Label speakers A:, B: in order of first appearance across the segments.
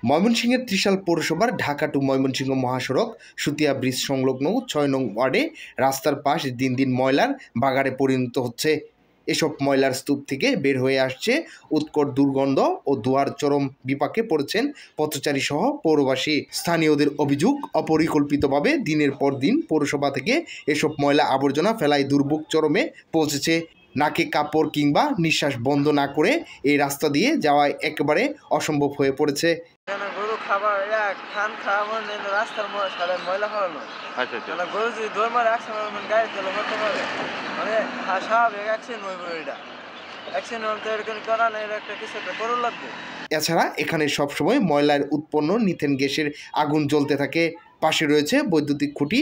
A: ময়মনসিংহের ত্রিশাল পৌরসভার ঢাকা টু ময়মনসিংহ মহাসড়ক সুতিয়া ব্রিজ সংলগ্ন ৬ নং ওয়ার্ডে রাস্তার পাশ দিন দিন ময়লার বাগারে পরিণত হচ্ছে। এসব ময়লার স্তূপ থেকে বের হয়ে আসছে উৎকট দুর্গন্ধ ও ধোঁয়ার চরম বিপাকে পড়েছেন পথচারী সহ পৌরবাসী। স্থানীয়দের অভিযোগ, অপরিকল্পিতভাবে দিনের পর দিন পৌরসভা থেকে এসব ময়লা আবর্জনা ফেলায় দুর্ভোগ চরমে পৌঁছেছে। নাকে কাপড় কিংবা নিঃশ্বাস বন্ধ না করে এই রাস্তা দিয়ে যাওয়া একেবারে অসম্ভব হয়ে পড়েছে।
B: গরু খাবার খান খাওয়া রাস্তার ময়লা ফেলানো, গরু যদি দৌড় মারে গাড়ি তেল করতে পারে মানে স্বাভাবিক অ্যাক্সিডেন্ট হয়ে পড়ে। এটা অ্যাক্সিডেন্ট হতে এরকম করা নেই, একটা কিছু একটা করুন লাগবে।
A: এছাড়া এখানে সবসময় ময়লার উৎপন্ন মিথেন গ্যাসের আগুন জ্বলতে থাকে। পাশে রয়েছে বৈদ্যুতিক খুঁটি।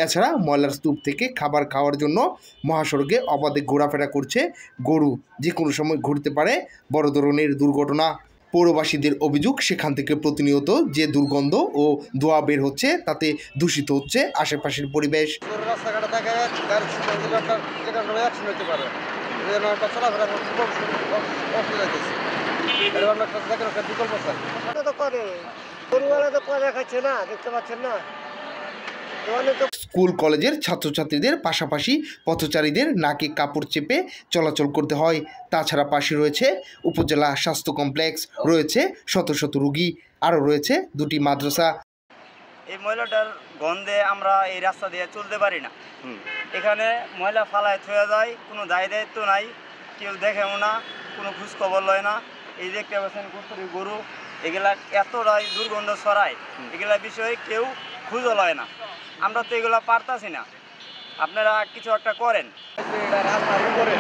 A: এছাড়া ময়লার স্তূপ থেকে খাবার খাওয়ার জন্য মহাসড়কে অবাধে ঘোরাফেরা করছে গরু। যে কোনো সময় ঘটতে পারে বড় ধরনের দুর্ঘটনা। পৌরবাসীদের অভিযোগ, সেখান থেকে প্রতিনিয়ত যে দুর্গন্ধ ও ধোঁয়া বের হচ্ছে তাতে দূষিত হচ্ছে আশেপাশের পরিবেশ।
B: রাস্তাঘাটে থাকে
A: স্কুল কলেজের ছাত্রছাত্রীদের পাশাপাশি পথচারীদের নাকে কাপড় চেপে চলাচল করতে হয়। তাছাড়া পাশে রয়েছে উপজেলা স্বাস্থ্য কমপ্লেক্স, রয়েছে শত শত রোগী, আরও রয়েছে দুটি মাদ্রাসা।
B: এই ময়লাটার গন্ধে আমরা এই রাস্তা দিয়ে চলতে পারি না। এখানে ময়লা ফালায় থয়ে যায়, কোনো দায় দায়িত্ব নাই, কেউ দেখেও না, কোনো খোঁজখবর লয় না। এই দেখতে পাচ্ছেন কুকুরি গরু, এগুলা এতটাই দুর্গন্ধ ছড়ায়, এগুলা বিষয়ে কেউ খুঁজও লয় না। আমরা তো এগুলা পারতাছি না, আপনারা কিছু একটা করেন। এটা রাস্তার উপরে,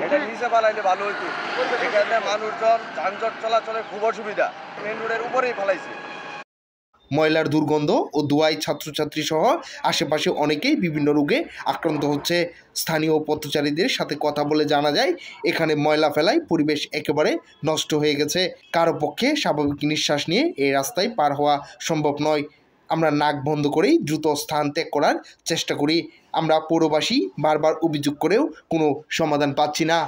B: এটা নিচে পালাইলে ভালো হইতো। এখানে মানুষজন যানজট চলাচলের খুব অসুবিধা, মেন রোডের উপরেই ফেলাইছে।
A: ময়লার দুর্গন্ধ ও ধোঁয়ায় ছাত্রছাত্রী সহ আশেপাশে অনেকেই বিভিন্ন রোগে আক্রান্ত হচ্ছে। স্থানীয় পথচারীদের সাথে কথা বলে জানা যায়, এখানে ময়লা ফেলায় পরিবেশ একেবারে নষ্ট হয়ে গেছে। কারো পক্ষে স্বাভাবিক নিঃশ্বাস নিয়ে এই রাস্তায় পার হওয়া সম্ভব নয়। আমরা নাক বন্ধ করেই দ্রুত স্থান ত্যাগ করার চেষ্টা করি। আমরা পৌরবাসী বারবার অভিযোগ করেও কোনো সমাধান পাচ্ছি না।